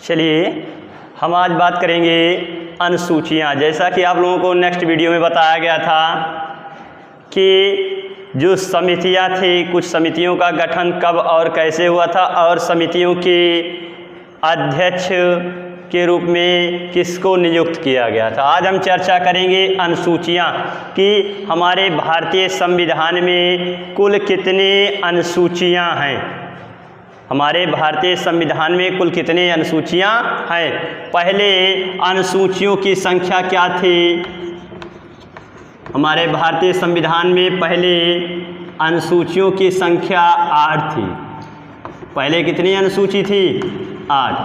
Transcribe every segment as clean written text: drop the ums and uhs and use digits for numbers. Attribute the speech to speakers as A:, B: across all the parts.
A: चलिए हम आज बात करेंगे अनुसूचियाँ। जैसा कि आप लोगों को नेक्स्ट वीडियो में बताया गया था कि जो समितियाँ थी, कुछ समितियों का गठन कब और कैसे हुआ था और समितियों के अध्यक्ष के रूप में किसको नियुक्त किया गया था। आज हम चर्चा करेंगे अनुसूचियाँ कि हमारे भारतीय संविधान में कुल कितने अनुसूचियाँ हैं। हमारे भारतीय संविधान में कुल कितने अनुसूचियाँ हैं। पहले अनुसूचियों की संख्या क्या थी। हमारे भारतीय संविधान में पहले अनुसूचियों की संख्या 8 थी। पहले कितनी अनुसूची थी? 8।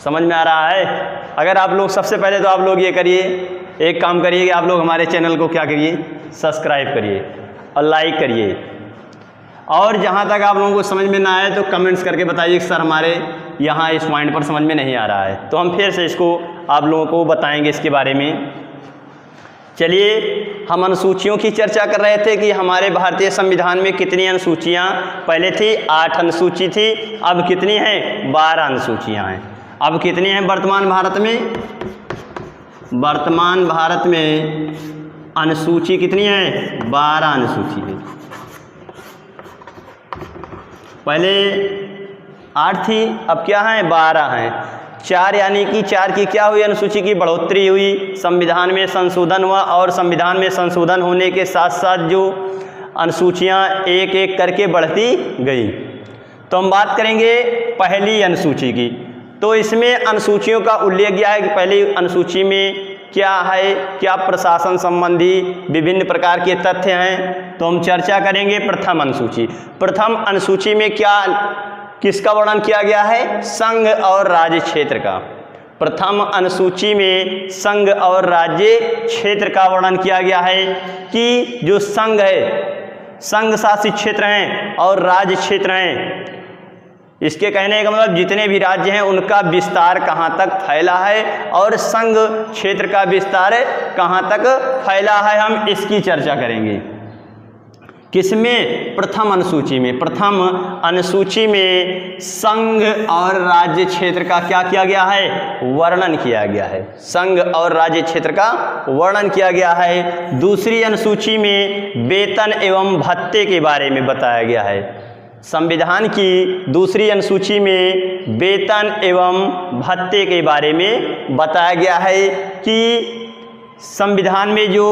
A: समझ में आ रहा है? अगर आप लोग सबसे पहले तो आप लोग ये करिए, एक काम करिए कि आप लोग हमारे चैनल को क्या करिए, सब्सक्राइब करिए और लाइक करिए। और जहाँ तक आप लोगों को समझ में ना आए तो कमेंट्स करके बताइए कि सर हमारे यहाँ इस पॉइंट पर समझ में नहीं आ रहा है, तो हम फिर से इसको आप लोगों को बताएंगे इसके बारे में। चलिए हम अनुसूचियों की चर्चा कर रहे थे कि हमारे भारतीय संविधान में कितनी अनुसूचियाँ पहले थी। 8 अनुसूची थी, अब कितनी हैं? 12 अनुसूचियाँ हैं। अब कितनी हैं वर्तमान भारत में? वर्तमान भारत में अनुसूची कितनी है? 12 अनुसूची है। पहले 8 थी, अब क्या है? 12 हैं। 4 यानी कि 4 की क्या हुई? अनुसूची की बढ़ोतरी हुई, संविधान में संशोधन हुआ और संविधान में संशोधन होने के साथ साथ जो अनुसूचियाँ एक एक करके बढ़ती गई। तो हम बात करेंगे पहली अनुसूची की। तो इसमें अनुसूचियों का उल्लेख किया है कि पहली अनुसूची में क्या है, क्या प्रशासन संबंधी विभिन्न प्रकार के तथ्य हैं। तो हम चर्चा करेंगे प्रथम अनुसूची। प्रथम अनुसूची में क्या, किसका वर्णन किया गया है? संघ और राज्य क्षेत्र का। प्रथम अनुसूची में संघ और राज्य क्षेत्र का वर्णन किया गया है कि जो संघ है, संघ शासित क्षेत्र हैं और राज्य क्षेत्र हैं। इसके कहने का मतलब जितने भी राज्य हैं उनका विस्तार कहाँ तक फैला है और संघ क्षेत्र का विस्तार कहाँ तक फैला है, हम इसकी चर्चा करेंगे। किसमें? प्रथम अनुसूची में। प्रथम अनुसूची में संघ और राज्य क्षेत्र का क्या किया गया है? वर्णन किया गया है। संघ और राज्य क्षेत्र का वर्णन किया गया है। दूसरी अनुसूची में वेतन एवं भत्ते के बारे में बताया गया है। संविधान की दूसरी अनुसूची में वेतन एवं भत्ते के बारे में बताया गया है कि संविधान में जो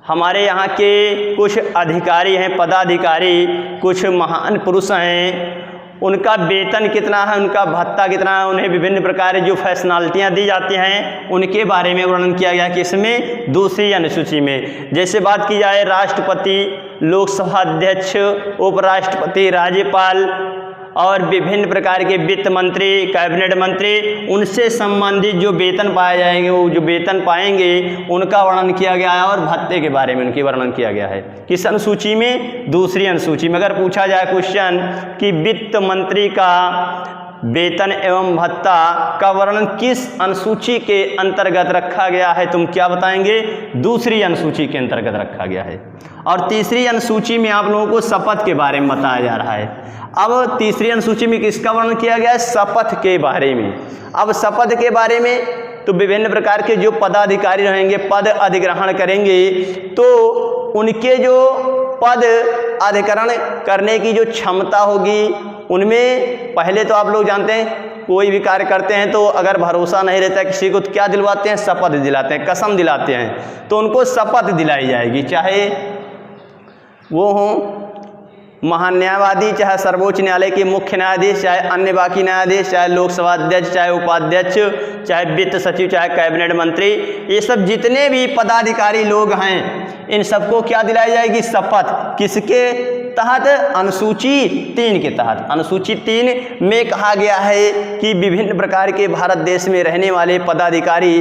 A: हमारे यहाँ के कुछ अधिकारी हैं, पदाधिकारी, कुछ महान पुरुष हैं, उनका वेतन कितना है, उनका भत्ता कितना है, उन्हें विभिन्न प्रकार जो फैसनालिटियाँ दी जाती हैं उनके बारे में वर्णन किया गया कि इसमें दूसरी अनुसूची में। जैसे बात की जाए राष्ट्रपति, लोकसभा अध्यक्ष, उपराष्ट्रपति, राज्यपाल और विभिन्न प्रकार के वित्त मंत्री, कैबिनेट मंत्री, उनसे संबंधित जो वेतन पाए जाएंगे, वो जो वेतन पाएंगे उनका वर्णन किया गया है और भत्ते के बारे में उनकी वर्णन किया गया है। किस अनुसूची में? दूसरी अनुसूची में। अगर पूछा जाए क्वेश्चन कि वित्त मंत्री का वेतन एवं भत्ता का वर्णन किस अनुसूची के अंतर्गत रखा गया है, तुम क्या बताएंगे? दूसरी अनुसूची के अंतर्गत रखा गया है। और तीसरी अनुसूची में आप लोगों को शपथ के बारे में बताया जा रहा है। अब तीसरी अनुसूची में किसका वर्णन किया गया है? शपथ के बारे में। अब शपथ के बारे में तो विभिन्न प्रकार के जो पदाधिकारी रहेंगे, पद अधिग्रहण करेंगे, तो उनके जो पद अधिग्रहण करने की जो क्षमता होगी, उनमें पहले तो आप लोग जानते हैं कोई भी कार्य करते हैं तो अगर भरोसा नहीं रहता किसी को तो क्या दिलवाते हैं? शपथ दिलाते हैं, कसम दिलाते हैं। तो उनको शपथ दिलाई जाएगी, चाहे वो हों महान न्यायवादी, चाहे सर्वोच्च न्यायालय के मुख्य न्यायाधीश, चाहे अन्य बाकी न्यायाधीश, चाहे लोकसभा अध्यक्ष, चाहे उपाध्यक्ष, चाहे वित्त सचिव, चाहे कैबिनेट मंत्री, ये सब जितने भी पदाधिकारी लोग हैं इन सबको क्या दिलाई जाएगी? शपथ। किसके तहत? अनुसूची 3 के तहत। अनुसूची 3 में कहा गया है कि विभिन्न प्रकार के भारत देश में रहने वाले पदाधिकारी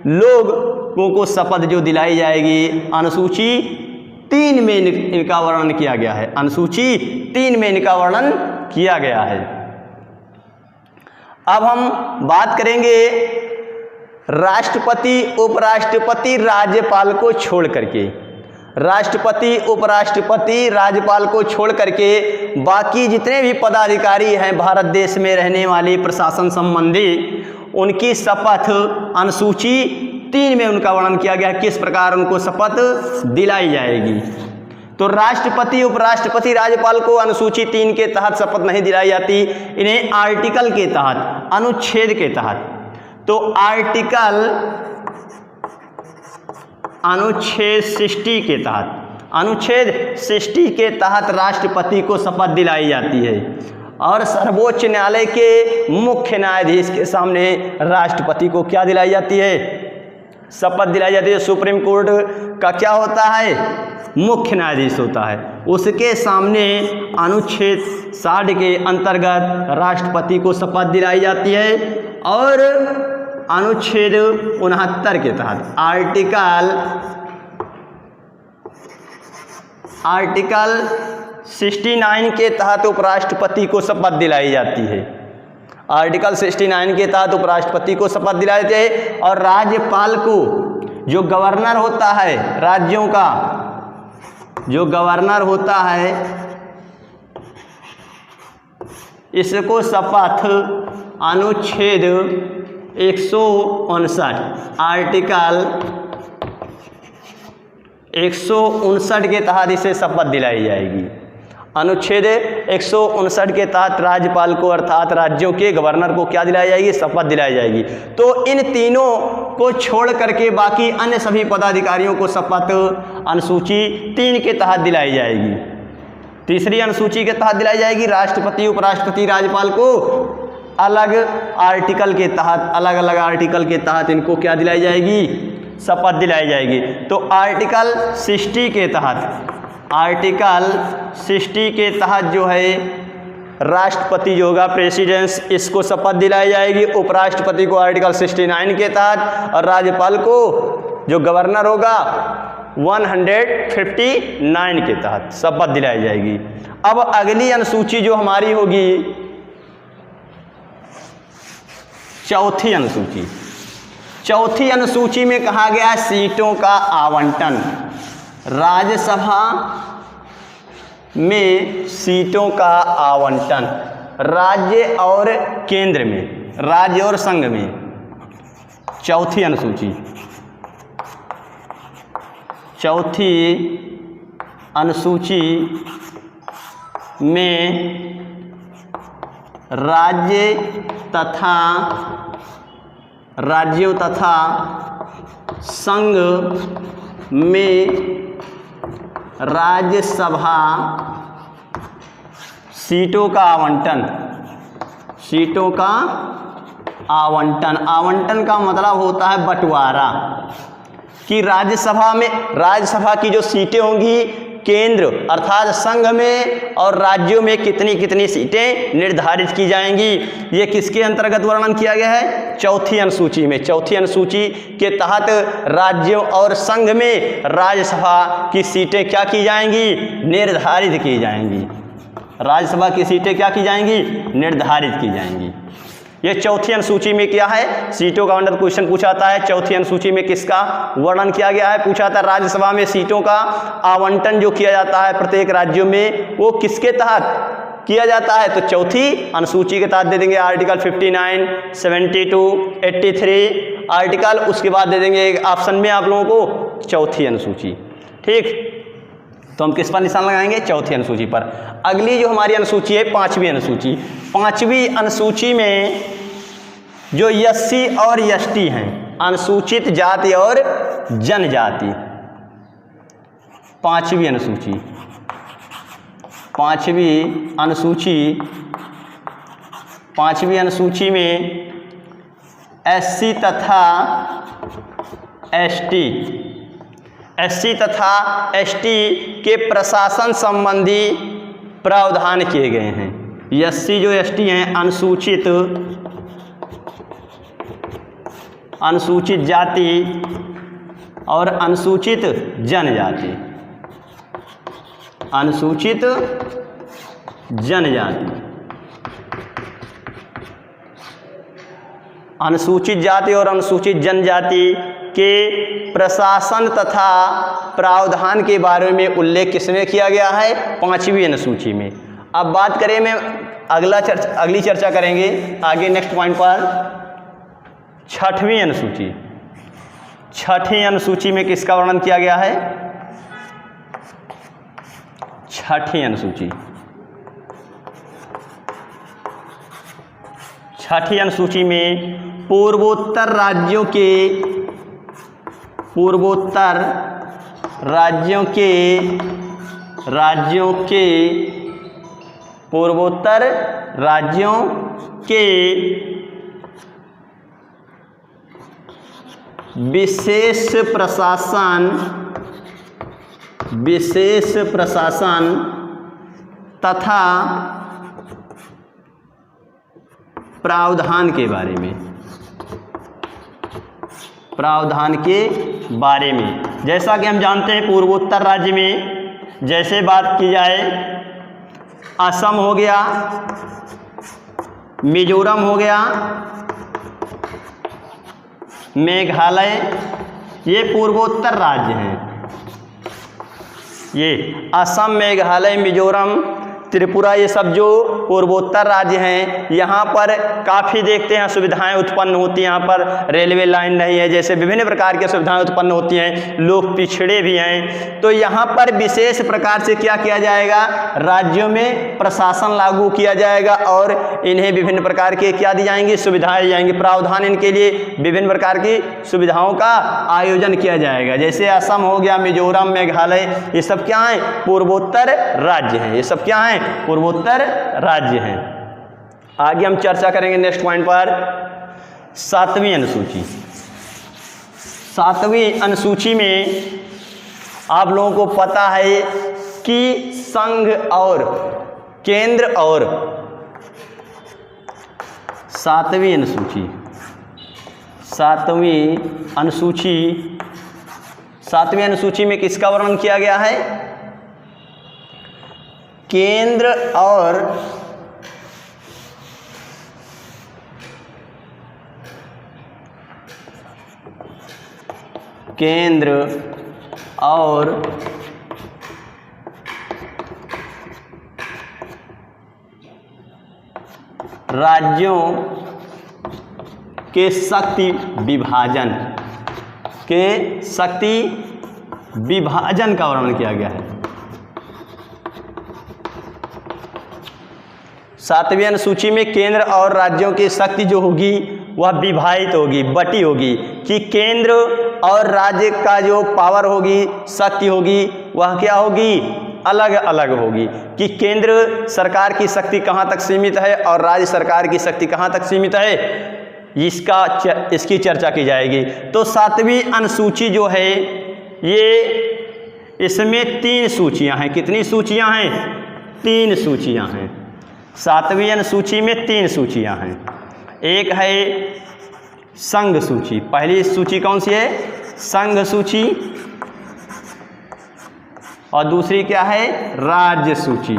A: लोगों को शपथ जो दिलाई जाएगी, अनुसूची 3 में इनका वर्णन किया गया है। अनुसूची 3 में इनका वर्णन किया गया है। अब हम बात करेंगे राष्ट्रपति, उपराष्ट्रपति, राज्यपाल को छोड़ करके। राष्ट्रपति, उपराष्ट्रपति, राज्यपाल को छोड़ करके बाकी जितने भी पदाधिकारी हैं भारत देश में रहने वाले प्रशासन संबंधी, उनकी शपथ अनुसूची 3 में उनका वर्णन किया गया है, किस प्रकार उनको शपथ दिलाई जाएगी। तो राष्ट्रपति, उपराष्ट्रपति, राज्यपाल को अनुसूची 3 के तहत शपथ नहीं दिलाई जाती, इन्हें आर्टिकल के तहत, अनुच्छेद के तहत। तो अनुच्छेद 60 के तहत, अनुच्छेद 60 के तहत राष्ट्रपति को शपथ दिलाई जाती है और सर्वोच्च न्यायालय के मुख्य न्यायाधीश के सामने राष्ट्रपति को क्या दिलाई जाती है, शपथ दिलाई जाती है। सुप्रीम कोर्ट का क्या होता है, मुख्य न्यायाधीश होता है, उसके सामने अनुच्छेद 60 के अंतर्गत राष्ट्रपति को शपथ दिलाई जाती है। और अनुच्छेद 69 के तहत, आर्टिकल 69 के तहत उपराष्ट्रपति को शपथ दिलाई जाती है। आर्टिकल 69 के तहत उपराष्ट्रपति को शपथ दिलाई जाती है। और राज्यपाल को, जो गवर्नर होता है राज्यों का, जो गवर्नर होता है, इसको शपथ अनुच्छेद 159, आर्टिकल 159 के तहत इसे शपथ दिलाई जाएगी। अनुच्छेद 159 के तहत राज्यपाल को अर्थात राज्यों के गवर्नर को क्या दिलाई जाएगी, शपथ दिलाई जाएगी। तो इन तीनों को छोड़ करके बाकी अन्य सभी पदाधिकारियों को शपथ अनुसूची 3 के तहत दिलाई जाएगी। तीसरी अनुसूची के तहत दिलाई जाएगी। राष्ट्रपति, उपराष्ट्रपति, राज्यपाल को अलग आर्टिकल के तहत, अलग अलग आर्टिकल के तहत इनको क्या दिलाई जाएगी, शपथ दिलाई जाएगी। तो आर्टिकल 60 के तहत, आर्टिकल 60 के तहत जो है राष्ट्रपति जो होगा प्रेसिडेंस, इसको शपथ दिलाई जाएगी। उपराष्ट्रपति को आर्टिकल 69 के तहत और राज्यपाल को जो गवर्नर होगा 159 के तहत शपथ दिलाई जाएगी। अब अगली अनुसूची जो हमारी होगी, चौथी अनुसूची। चौथी अनुसूची में कहा गया सीटों का आवंटन। राज्यसभा में सीटों का आवंटन राज्य और केंद्र में, राज्य और संघ में। चौथी अनुसूची, चौथी अनुसूची में राज्यों तथा संघ में राज्यसभा सीटों का आवंटन, सीटों का आवंटन। आवंटन का मतलब होता है बंटवारा, कि राज्यसभा में, राज्यसभा की जो सीटें होंगी केंद्र अर्थात संघ में और राज्यों में कितनी कितनी सीटें निर्धारित की जाएंगी, ये किसके अंतर्गत वर्णन किया गया है, चौथी अनुसूची में। चौथी अनुसूची के तहत राज्यों और संघ में राज्यसभा की सीटें क्या की जाएंगी, निर्धारित की जाएंगी। राज्यसभा की सीटें क्या की जाएंगी, निर्धारित की जाएंगी। ये चौथी अनुसूची में क्या है, सीटों का आवंटन क्वेश्चन पूछा था है। चौथी अनुसूची में किसका वर्णन किया गया है, पूछा था राज्यसभा में सीटों का आवंटन जो किया जाता है प्रत्येक राज्यों में, वो किसके तहत किया जाता है, तो चौथी अनुसूची के तहत दे देंगे। आर्टिकल 59, 72, 83 आर्टिकल, उसके बाद दे देंगे ऑप्शन में आप लोगों को चौथी अनुसूची। ठीक, तो हम किस पर निशान लगाएंगे, चौथी अनुसूची पर। अगली जो हमारी अनुसूची है पांचवी अनुसूची। पांचवी अनुसूची में जो एससी और एसटी हैं, अनुसूचित जाति और जनजाति। पांचवी अनुसूची, पांचवी अनुसूची, पांचवी अनुसूची में एससी तथा एसटी, एससी तथा एसटी के प्रशासन संबंधी प्रावधान किए गए हैं। एससी जो एसटी हैं अनुसूचित, अनुसूचित जाति और अनुसूचित जनजाति, अनुसूचित जनजाति, अनुसूचित जाति और अनुसूचित जनजाति के प्रशासन तथा प्रावधान के बारे में उल्लेख किसमें किया गया है? 5वीं अनुसूची में। अब बात करें मैं अगली चर्चा करेंगे आगे नेक्स्ट पॉइंट पर 6वीं अनुसूची। 6वीं अनुसूची में किसका वर्णन किया गया है? 6वीं अनुसूची। 6वीं अनुसूची में पूर्वोत्तर राज्यों के विशेष प्रशासन तथा प्रावधान के बारे में जैसा कि हम जानते हैं पूर्वोत्तर राज्य में जैसे बात की जाए असम हो गया, मिजोरम हो गया, मेघालय, ये पूर्वोत्तर राज्य हैं। ये असम, मेघालय, मिजोरम, त्रिपुरा, ये सब जो पूर्वोत्तर राज्य हैं, यहाँ पर काफ़ी देखते हैं सुविधाएं उत्पन्न होती हैं। यहाँ पर रेलवे लाइन नहीं है, जैसे विभिन्न प्रकार की सुविधाएं उत्पन्न होती हैं। लोग पिछड़े भी हैं, तो यहाँ पर विशेष प्रकार से क्या किया जाएगा? राज्यों में प्रशासन लागू किया जाएगा और इन्हें विभिन्न प्रकार के क्या दी जाएंगी? सुविधाएं दी जाएंगी। प्रावधान इनके लिए विभिन्न प्रकार की सुविधाओं का आयोजन किया जाएगा। जैसे असम हो गया, मिजोरम, मेघालय, ये सब क्या हैं? पूर्वोत्तर राज्य हैं। ये सब क्या हैं? पूर्वोत्तर राज्य हैं। आगे हम चर्चा करेंगे नेक्स्ट पॉइंट पर 7वीं अनुसूची। 7वीं अनुसूची में आप लोगों को पता है कि संघ और केंद्र और 7वीं अनुसूची में किसका वर्णन किया गया है? केंद्र और राज्यों के शक्ति विभाजन का वर्णन किया गया है। 7वीं अनुसूची में केंद्र और राज्यों की शक्ति जो होगी वह विभाजित होगी, बटी होगी, कि केंद्र और राज्य का जो पावर होगी, शक्ति होगी, वह क्या होगी? अलग अलग होगी। कि केंद्र सरकार की शक्ति कहाँ तक सीमित है और राज्य सरकार की शक्ति कहाँ तक सीमित है, इसकी चर्चा की जाएगी। तो 7वीं अनुसूची जो है ये इसमें 3 सूचियाँ हैं। कितनी सूचियाँ हैं? 3 सूचियाँ हैं। 7वीं अनुसूची में 3 सूचियाँ हैं। एक है संघ सूची। पहली सूची कौन सी है? संघ सूची। और दूसरी क्या है? राज्य सूची।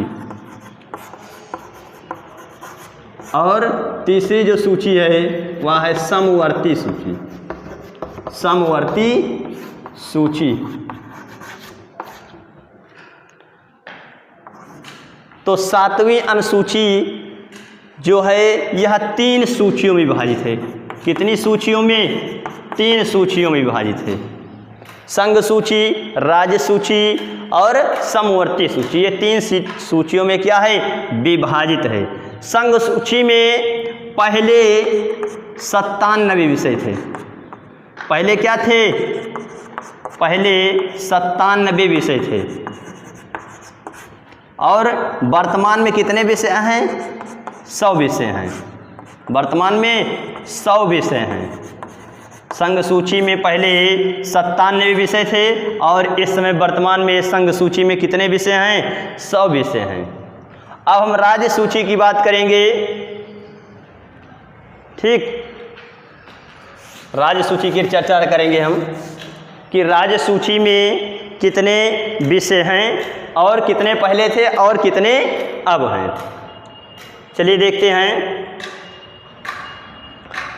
A: और तीसरी जो सूची है वह है समवर्ती सूची। तो 7वीं अनुसूची जो है यह 3 सूचियों में विभाजित है। कितनी सूचियों में? 3 सूचियों में विभाजित है। संघ सूची, राज्य सूची और समवर्ती सूची, ये 3 सूचियों में क्या है? विभाजित है। संघ सूची में पहले 97 विषय थे। पहले क्या थे? पहले 97 विषय थे। और वर्तमान में कितने विषय हैं? 100 विषय हैं। वर्तमान में 100 विषय हैं। संघ सूची में पहले 97 विषय थे और इस समय वर्तमान में संघ सूची में कितने विषय हैं? 100 विषय हैं। अब हम राज्य सूची की बात करेंगे। ठीक, राज्य सूची की चर्चा करेंगे हम कि राज्य सूची में कितने विषय हैं और कितने पहले थे और कितने अब हैं। चलिए देखते हैं।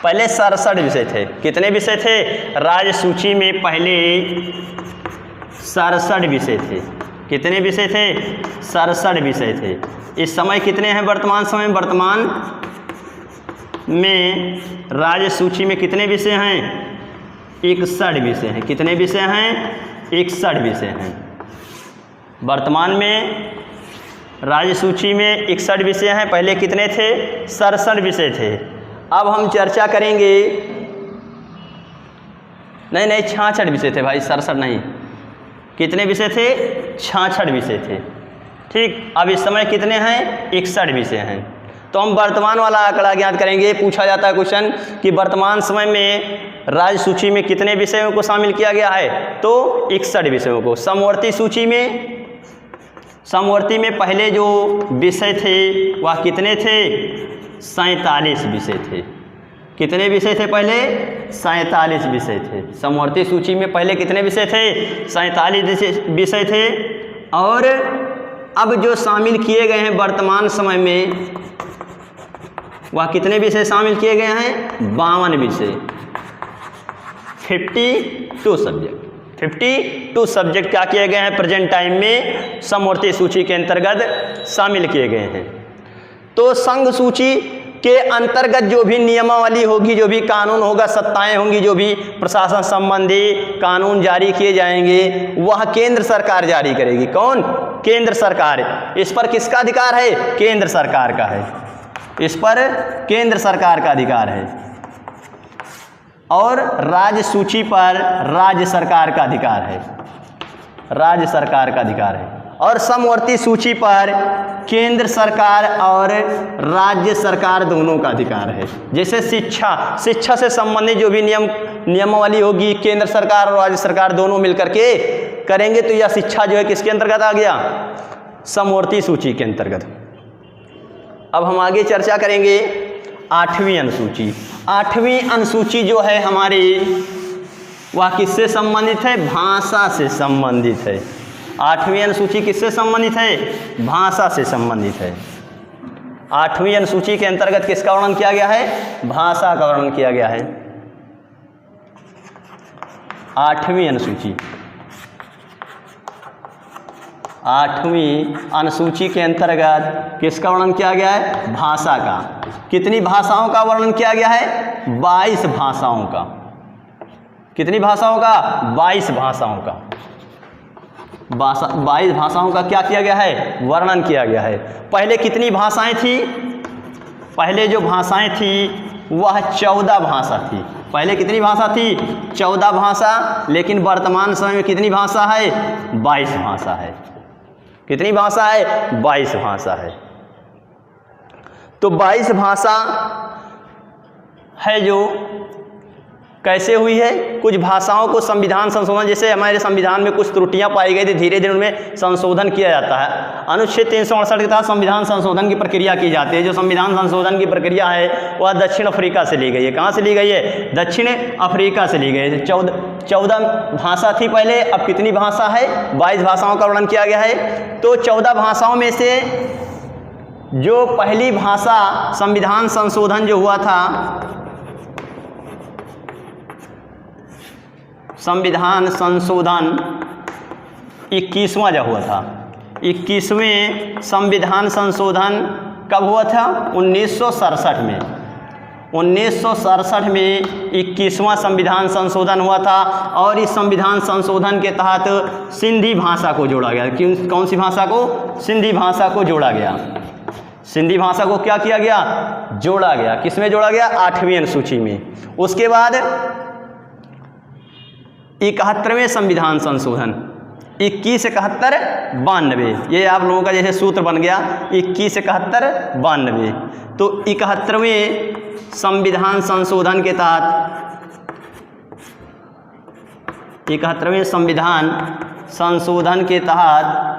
A: पहले 67 विषय थे। कितने विषय थे? राज्यसूची में पहले 67 विषय थे। कितने विषय थे? 67 विषय थे। इस समय कितने हैं? वर्तमान समय में, वर्तमान में राज्यसूची में कितने विषय हैं? 61 विषय हैं। कितने विषय हैं? 61 विषय हैं। वर्तमान में राज्यसूची में 61 विषय हैं। पहले कितने थे? 67 विषय थे। अब हम चर्चा करेंगे, नहीं 66 विषय थे भाई, 67 नहीं। कितने विषय थे? 66 विषय थे। ठीक, अब इस समय कितने हैं? 61 विषय हैं। तो हम वर्तमान वाला आंकड़ा ज्ञात करेंगे। पूछा जाता है क्वेश्चन कि वर्तमान समय में राज्यसूची में कितने विषयों को शामिल किया गया है? तो 61 विषयों को। समवर्ती सूची में, समवर्ती में पहले जो विषय थे वह कितने थे? 47 विषय थे। कितने विषय थे पहले? 47 विषय थे। समवर्ती सूची में पहले कितने विषय थे? 47 विषय थे। और अब जो शामिल किए गए हैं वर्तमान समय में, वह कितने विषय शामिल किए गए हैं? 52 विषय। 52 सब्जेक्ट। 52 सब्जेक्ट क्या किए गए हैं? प्रेजेंट टाइम में समवर्ती सूची के अंतर्गत शामिल किए गए हैं। तो संघ सूची के अंतर्गत जो भी नियमावली होगी, जो भी कानून होगा, सत्ताएं होंगी, जो भी प्रशासन संबंधी कानून जारी किए जाएंगे, वह केंद्र सरकार जारी करेगी। कौन? केंद्र सरकार। इस पर किसका अधिकार है? केंद्र सरकार का है। इस पर केंद्र सरकार का अधिकार है। और राज्य सूची पर राज्य सरकार का अधिकार है। राज्य सरकार का अधिकार है। और समवर्ती सूची पर केंद्र सरकार और राज्य सरकार दोनों का अधिकार है। जैसे शिक्षा से संबंधित जो भी नियमावली होगी, केंद्र सरकार और राज्य सरकार दोनों मिलकर के करेंगे। तो यह शिक्षा जो है किसके अंतर्गत आ गया? समवर्ती सूची के अंतर्गत। अब हम आगे चर्चा करेंगे 8वीं अनुसूची। 8वीं अनुसूची जो है हमारी, वह किससे संबंधित है? भाषा से संबंधित है। 8वीं अनुसूची किससे संबंधित है? भाषा से संबंधित है। 8वीं अनुसूची के अंतर्गत किसका वर्णन किया गया है? भाषा का वर्णन किया गया है। 8वीं अनुसूची, 8वीं अनुसूची के अंतर्गत किसका वर्णन किया गया है? भाषा का। कितनी भाषाओं का वर्णन किया गया है? 22 भाषाओं का। कितनी भाषाओं का? 22 भाषाओं का। 22 भाषाओं का क्या किया गया है? वर्णन किया गया है। पहले कितनी भाषाएं थी? पहले जो भाषाएं थी वह 14 भाषा थी। पहले कितनी भाषा थी? 14 भाषा। लेकिन वर्तमान समय में कितनी भाषा है? 22 भाषा है। कितनी भाषा है? 22 भाषा है। तो 22 भाषा है जो कैसे हुई है? कुछ भाषाओं को संविधान संशोधन, जैसे हमारे संविधान में कुछ त्रुटियां पाई गई थी, धीरे धीरे उनमें संशोधन किया जाता है। अनुच्छेद 368 के तहत संविधान संशोधन की प्रक्रिया की जाती है। जो संविधान संशोधन की प्रक्रिया है वह दक्षिण अफ्रीका से ली गई है। कहाँ से ली गई है? दक्षिण अफ्रीका से ली गई है। 14 भाषा थी पहले, अब कितनी भाषा है? 22 भाषाओं का वर्णन किया गया है। तो 14 भाषाओं में से जो पहली भाषा संविधान संशोधन जो हुआ था, संविधान संशोधन 21वां जब हुआ था, 21वें संविधान संशोधन कब हुआ था? 1967 में। 1967 में 21वां संविधान संशोधन हुआ था। और इस संविधान संशोधन के तहत सिंधी भाषा को जोड़ा गया। कौन सी भाषा को? सिंधी भाषा को जोड़ा गया। सिंधी भाषा को क्या किया गया? जोड़ा गया। किसमें जोड़ा गया? 8वीं अनुसूची में। उसके बाद 71वें संविधान संशोधन, 21 71 92, ये आप लोगों का जैसे सूत्र बन गया 21 71 92। तो 71वें संविधान संशोधन के तहत, 71वें संविधान संशोधन के तहत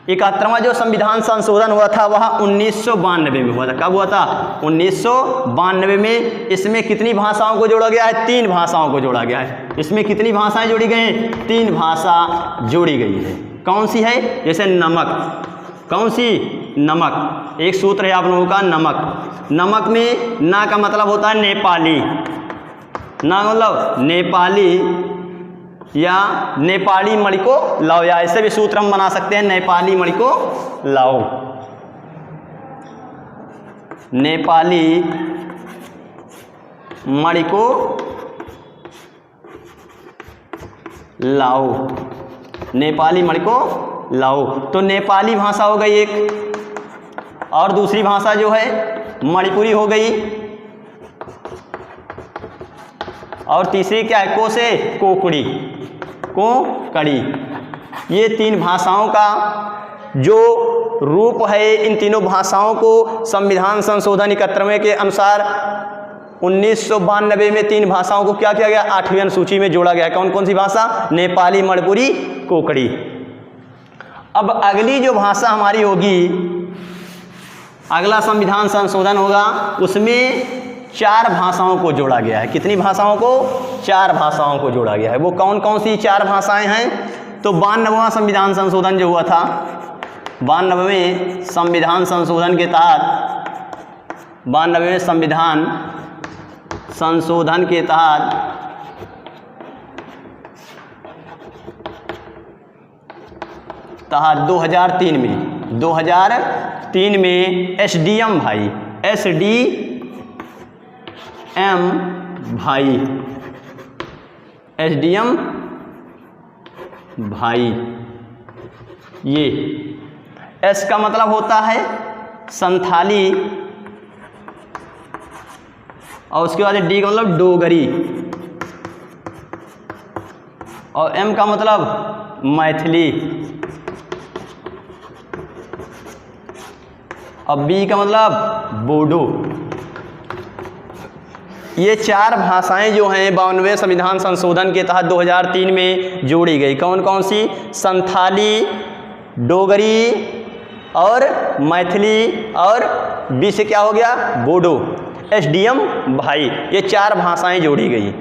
A: 71वां जो संविधान संशोधन हुआ था वह 1992 में हुआ था। कब हुआ था? 1992 में। इसमें कितनी भाषाओं को जोड़ा गया है? 3 भाषाओं को जोड़ा गया है। इसमें कितनी भाषाएं जोड़ी गई हैं? 3 भाषा जोड़ी गई है। कौन सी है? जैसे नमक। कौन सी? नमक। एक सूत्र है आप लोगों का नमक। नमक में ना का मतलब होता है नेपाली, ना मतलब नेपाली या नेपाली मणि को लाओ, या ऐसे भी सूत्र हम बना सकते हैं नेपाली मणि को लाओ, नेपाली मणि को लाओ, नेपाली मणि को लाओ। तो नेपाली भाषा हो गई एक, और दूसरी भाषा जो है मणिपुरी हो गई, और तीसरी क्या है, को से कोकड़ी, कोकड़ी। ये तीन भाषाओं का जो रूप है, इन तीनों भाषाओं को संविधान संशोधन 71 के अनुसार 1992 में तीन भाषाओं को क्या किया गया, 8वीं अनुसूची में जोड़ा गया। कौन कौन सी भाषा, नेपाली, मणिपुरी, कोकड़ी। अब अगली जो भाषा हमारी होगी, अगला संविधान संशोधन होगा, उसमें 4 भाषाओं को जोड़ा गया है। कितनी भाषाओं को, 4 भाषाओं को जोड़ा गया है। वो कौन कौन सी 4 भाषाएं हैं, तो 92वां संविधान संशोधन जो हुआ था, 92वें संविधान संशोधन के तहत, 92वें संविधान संशोधन के तहत तहत 2003 में एसडीएम भाई, एसडीएम भाई, एसडीएम भाई, ये एस का मतलब होता है संथाली, और उसके बाद डी का मतलब डोगरी, और एम का मतलब मैथिली, और बी का मतलब बोडो। ये 4 भाषाएं जो हैं 92वें संविधान संशोधन के तहत 2003 में जोड़ी गई। कौन कौन सी, संथाली, डोगरी और मैथिली, और बी से क्या हो गया, बोडो, एसडीएम भाई। ये 4 भाषाएं जोड़ी गई।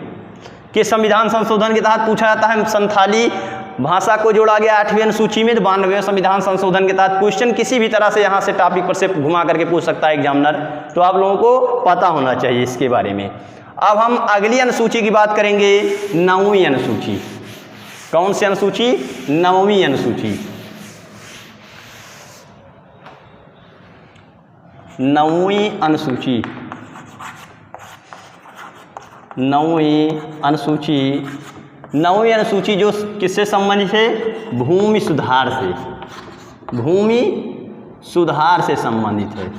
A: कि संविधान संशोधन के तहत पूछा जाता है, संथाली भाषा को जोड़ा गया 8वीं अनुसूची में। 92वें संविधान संशोधन के तहत क्वेश्चन किसी भी तरह से यहाँ से टॉपिक पर से घुमा करके पूछ सकता है एग्जामिनर, तो आप लोगों को पता होना चाहिए इसके बारे में। अब हम अगली अनुसूची की बात करेंगे, 9वीं अनुसूची। कौन सी अनुसूची, 9वीं अनुसूची। 9वीं अनुसूची, 9वीं अनुसूची, 9वीं अनुसूची जो किससे संबंधित है, भूमि सुधार से, भूमि सुधार से संबंधित है।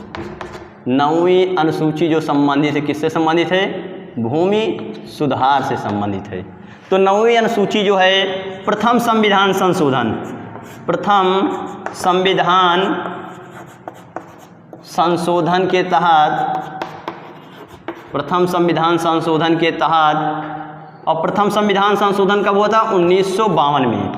A: 9वीं अनुसूची जो संबंधित है, किससे संबंधित है, भूमि सुधार से संबंधित है। तो 9वीं अनुसूची जो है प्रथम संविधान संशोधन, प्रथम संविधान संशोधन के तहत, प्रथम संविधान संशोधन के तहत, और प्रथम संविधान संशोधन कब हुआ था, 1952 में।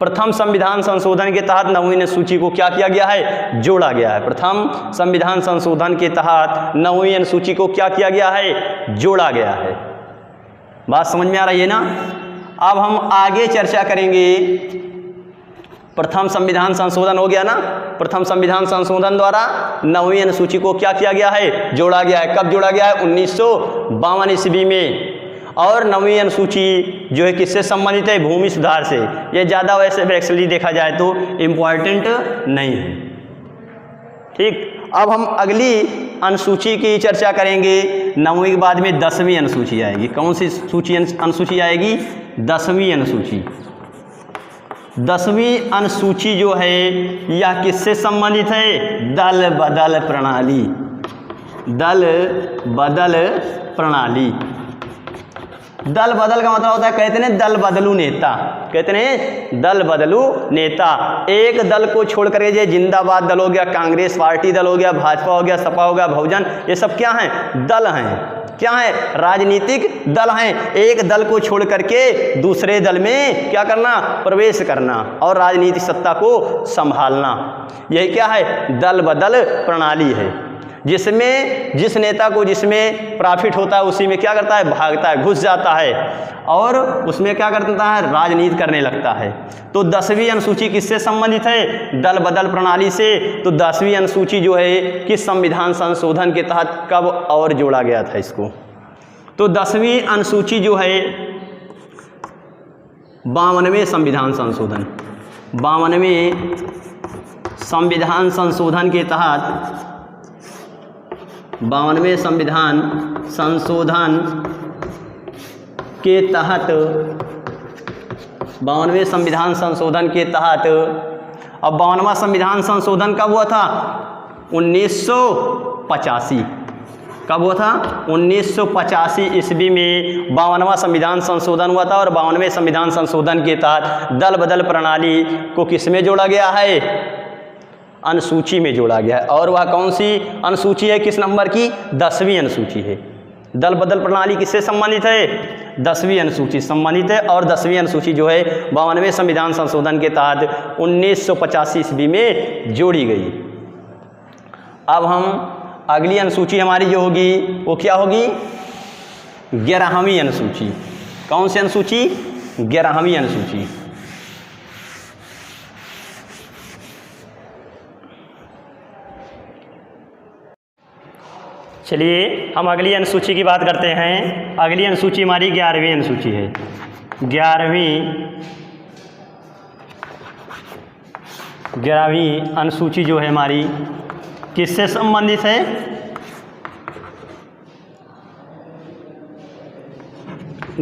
A: प्रथम संविधान संशोधन के तहत 9वीं अनुसूची को क्या किया गया है, जोड़ा गया है। प्रथम संविधान संशोधन के तहत 9वीं अनुसूची को क्या किया गया है, जोड़ा गया है। बात समझ में आ रही है ना। अब हम आगे चर्चा करेंगे। प्रथम संविधान संशोधन हो गया ना, प्रथम संविधान संशोधन द्वारा 9वीं अनुसूची को क्या किया गया है, जोड़ा गया है। कब जोड़ा गया है, 1952 ईस्वी में। और 9वीं अनुसूची जो है किससे संबंधित है, भूमि सुधार से। ये ज़्यादा वैसे एक्चुअली देखा जाए तो इम्पॉर्टेंट नहीं है। ठीक, अब हम अगली अनुसूची की चर्चा करेंगे। 9वीं के बाद में 10वीं अनुसूची आएगी। कौन सी सूची अनुसूची आएगी, 10वीं अनुसूची। 10वीं अनुसूची जो है यह किससे संबंधित है, दल बदल प्रणाली, दल बदल प्रणाली। दल बदल का मतलब होता है, कहते हैं दल बदलू नेता, कहते हैं दल बदलू नेता। एक दल को छोड़ करके, जो जिंदाबाद दल हो गया, कांग्रेस पार्टी दल हो गया, भाजपा हो गया, सपा हो गया, बहुजन, ये सब क्या हैं, दल हैं। क्या है, राजनीतिक दल हैं। एक दल को छोड़ करके दूसरे दल में क्या करना, प्रवेश करना और राजनीतिक सत्ता को संभालना, यही क्या है, दल बदल प्रणाली है। जिसमें जिस नेता को जिसमें प्रॉफिट होता है उसी में क्या करता है, भागता है, घुस जाता है और उसमें क्या करता है, राजनीति करने लगता है। तो 10वीं अनुसूची किससे संबंधित है, दल बदल प्रणाली से। तो 10वीं अनुसूची जो है किस संविधान संशोधन के तहत कब और जोड़ा गया था इसको। तो 10वीं अनुसूची जो है 52वें संविधान संशोधन, 52वें संविधान संशोधन के तहत, 52वें संविधान संशोधन के तहत, 52वें संविधान संशोधन के तहत, अब 52वां संविधान संशोधन कब हुआ था, 1985। कब हुआ था, 1985 ईस्वी में 52वां संविधान संशोधन हुआ था। और 52वें संविधान संशोधन के तहत दल बदल प्रणाली को किस में जोड़ा गया है, अनुसूची में जोड़ा गया है। और वह कौन सी अनुसूची है, किस नंबर की, 10वीं अनुसूची है। दल बदल प्रणाली किससे संबंधित है, 10वीं अनुसूची संबंधित है। और 10वीं अनुसूची जो है 52वें संविधान संशोधन के तहत 1985 ईस्वी में जोड़ी गई। अब हम अगली अनुसूची हमारी जो होगी वो क्या होगी, 11वीं अनुसूची। कौन सी अनुसूची, 11वीं अनुसूची। चलिए हम अगली अनुसूची की बात करते हैं। अगली अनुसूची हमारी 11वीं अनुसूची है। 11वीं अनुसूची जो है हमारी किससे संबंधित है,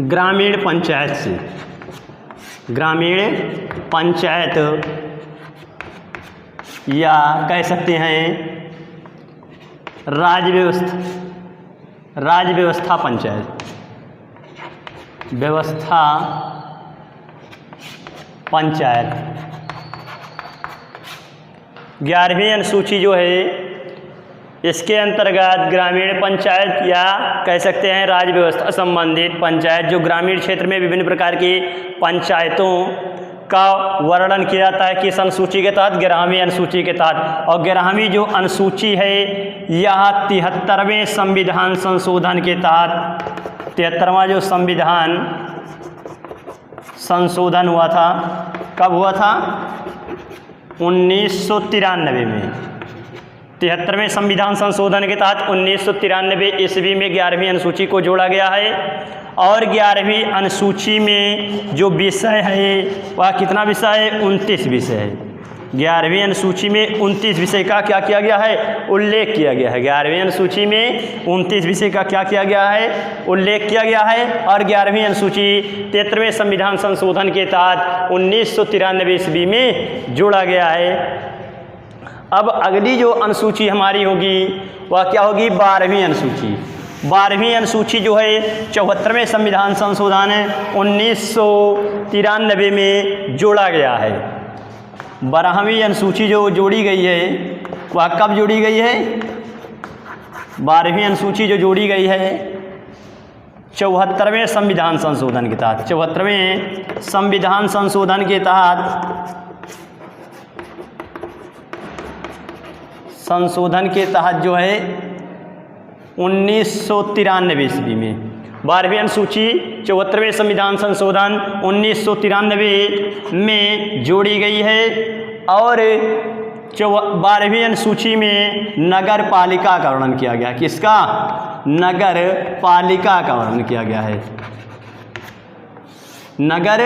A: ग्रामीण पंचायत से। ग्रामीण पंचायत या कह सकते हैं राज्य व्यवस्था पंचायत, व्यवस्था पंचायत। 11वीं अनुसूची जो है इसके अंतर्गत ग्रामीण पंचायत या कह सकते हैं राज्य व्यवस्था संबंधित पंचायत, जो ग्रामीण क्षेत्र में विभिन्न प्रकार की पंचायतों का वर्णन किया जाता है किस अनुसूची के तहत, 11वीं अनुसूची के तहत। और 11वीं जो अनुसूची है यह 73वें संविधान संशोधन के तहत, 73वां जो संविधान संशोधन हुआ था, कब हुआ था, 1993 में। 73वें संविधान संशोधन के तहत 1993 ईस्वी में 11वीं अनुसूची को जोड़ा गया है। और 11वीं अनुसूची में जो विषय है वह कितना विषय है, 29 विषय है। 11वीं अनुसूची में 29 विषय का क्या किया गया है, उल्लेख किया गया है। 11वीं अनुसूची में 29 विषय का क्या किया गया है, उल्लेख किया गया है। और 11वीं अनुसूची 73वें संविधान संशोधन के तहत 1993 ईस्वी में जोड़ा गया है। अब अगली जो अनुसूची हमारी होगी वह क्या होगी, 12वीं अनुसूची। 12वीं अनुसूची जो है 74वें संविधान संशोधन 1993 में जोड़ा गया है। 12वीं अनुसूची जो जोड़ी गई है वह कब जोड़ी गई है, 12वीं अनुसूची जो जोड़ी गई है 74वें संविधान संशोधन के तहत। 74वें संविधान संशोधन के तहत, संशोधन के तहत जो है 1993 ईस्वी में 12वीं अनुसूची 74वें संविधान संशोधन 1993 में जोड़ी गई है। और 12वीं अनुसूची में नगर पालिका का वर्णन किया गया। किसका, नगर पालिका का वर्णन किया गया है। नगर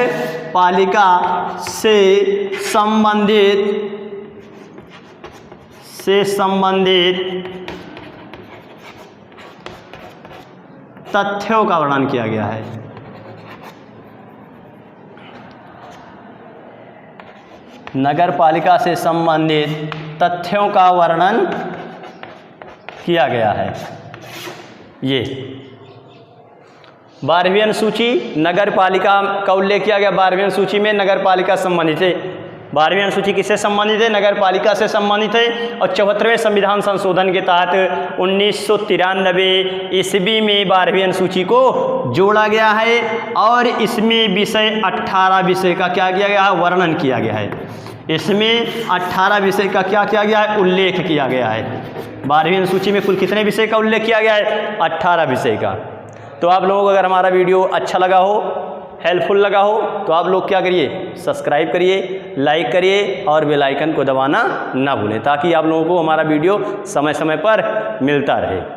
A: पालिका से संबंधित तथ्यों का वर्णन किया गया है। नगर पालिका से संबंधित तथ्यों का वर्णन किया गया है। ये 12वीं अनुसूची नगर पालिका का उल्लेख किया गया। 12वीं अनुसूची में नगर पालिका संबंधित है। 12वीं अनुसूची किससे संबंधित है, नगर पालिका से संबंधित है। और 74वें संविधान संशोधन के तहत 1993 ईस्वी में 12वीं अनुसूची को जोड़ा गया है। और इसमें विषय 18 विषय का क्या किया गया है, वर्णन किया गया है। इसमें 18 विषय का क्या किया गया है, उल्लेख किया गया है। 12वीं अनुसूची में कुल कितने विषय का उल्लेख किया गया है, 18 विषय का। तो आप लोगों को अगर हमारा वीडियो अच्छा लगा हो, हेल्पफुल लगा हो, तो आप लोग क्या करिए, सब्सक्राइब करिए, लाइक करिए और बेल आइकन को दबाना ना भूलें, ताकि आप लोगों को हमारा वीडियो समय समय पर मिलता रहे।